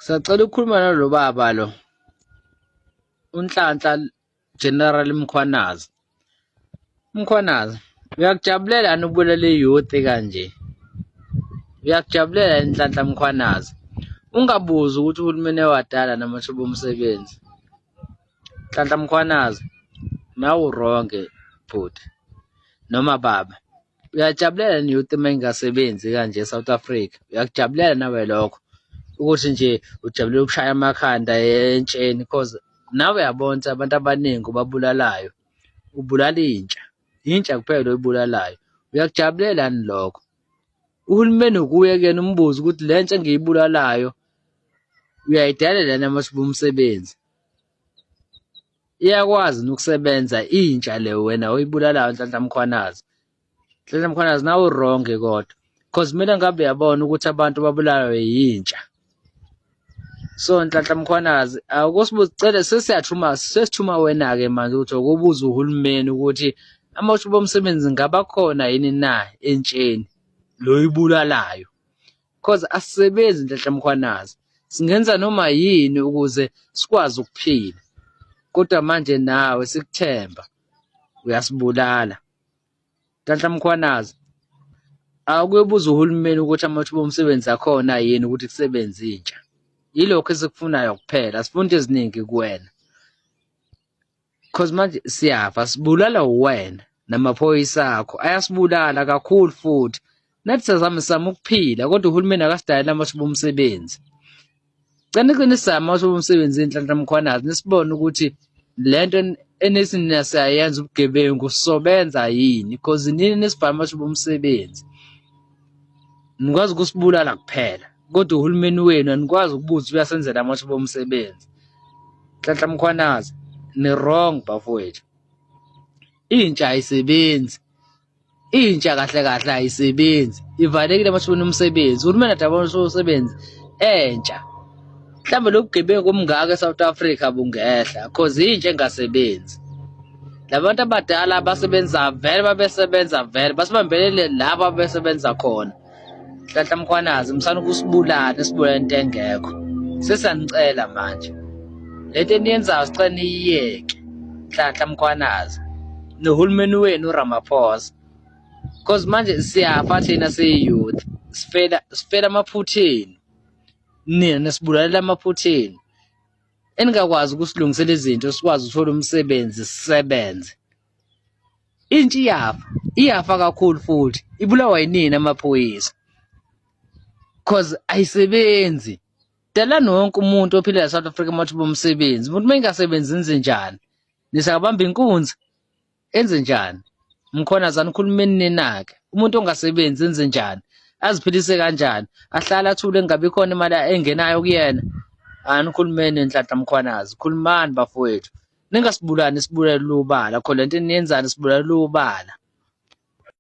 Sacela ukukhuluma nalo baba lo uNhlanhla General Mkhwanazi. Mkhwanazi, uyakujabulela yini ukubulala i-youth kanje? Uyakujabulela yini Nhlanhla Mkhwanazi? Ungabuzi ukuthi uhulumeni wadala namathuba omsebenzi. Nhlanhla Mkhwanazi, nawe uronke bhuti noma baba. Uyajabulela yini youth uma ingasebenzi kanje eSouth Africa? Uyakujabulela nawe lokho? Ukuthi nje ujabulele ukushaya amakhanda entsheni because nawe uyabona ukuthi abantu abaningi obabulalayo ubulala intsha kuphela oyibulalayo. Uyakujabulela yini lokho? Uhulumeni ukuye kuyena umbuzo ukuthi le ntsha engiyibulalayo uyayidalela yini amathuba omsebenzi? Iyakwazi ukusebenza intsha le wena oyibulalayo Nhlanhla Mkhwanazi. Nhlanhla Mkhwanazi nawe uronke kodwa because mina ngabe uyabona ukuthi abantu babulawayo yintsha. So Nhlanhla Mkhwanazi awukusicela sesithuma wena-ke manje ukuthi ukubuza uhulumeni ukuthi amathuba omsebenzi ngaba khona yini na entsheni lo oyibulalayo because asisebenzi Nhlanhla Mkhwanazi. Singenza noma yini ukuze sikwazi ukuphila kodwa manje nawe sikuthemba uyasibulala. Nhlanhla Mkhwanazi akuyobuza uhulumeni ukuthi amathuba omsebenzi akhona yini ukuthi kusebenze intsha. Yilokho esikufunayo kuphela, asifuni eziningi kuwena because manje siyafa sibulala wena namaphoyisa akho ayasibulala kakhulu futhi nathi sizama ukuphila kodwa uhulumeni akasidaleli amathuba omsebenzi. Cela nisizame amathuba omsebenzi Nhlanhla Mkhwanazi nisibone ukuthi lento enisina siyayenza ubugebengu sizobenza yini because nini nisibhala amathuba omsebenzi. Nikwazi ukusibulala kuphela kodwa uhulumeni wenu anikwazi ukubuza uyasenzela amathuba omsebenzi. Nhlanhla Mkhwanazi ni wrong bafowethu. Intsha ayisebenzi. Intsha kahle kahle ayisebenzi. Ivalekile amathuba omsebenzi. Uhulumeni adabona umsebenzi entsha. Mhlawumbe lobugebengu omngaka eSouth Africa bungehla because intsha engasebenzi. Labantu abadala abasebenza vele babesebenza vele basibambelele laba abasebenza khona. Nhlanhla Mkhwanazi msana ukusibulala sibulala into engekho. Sesiyanicela manje. Lento eniyenzayo sicela niyiyeke Nhlanhla Mkhwanazi nohulumeni wenu uRamaphosa because manje siyafa thina siyiyouth sifela amaphutheni nina nesibulalela amaphutheni eningakwazi ukusilungisela izinto sikwazi ukuthola umsebenzi sisebenze. Intsha iyafa kakhulu futhi ibulawa yinini amaphoyisa because ayisebenzi. Dalani wonke umuntu ophila eSouth Africa amathuba omsebenzi. Umuntu uma engasebenzi enze njani? Nisakabamba inkunzi enze njani? Mkhwanazi anikhulumeni ninake. Umuntu ongasebenzi enze njani? Aziphilise kanjani? Ahlala athule engabe khona imali engenayo kuyena. Anikhulumeni Nhlanhla Mkhwanazi. Khulumani bafowethu. Ningasibulani sibulale ubala khona lento eniyenzani sibulale ubala.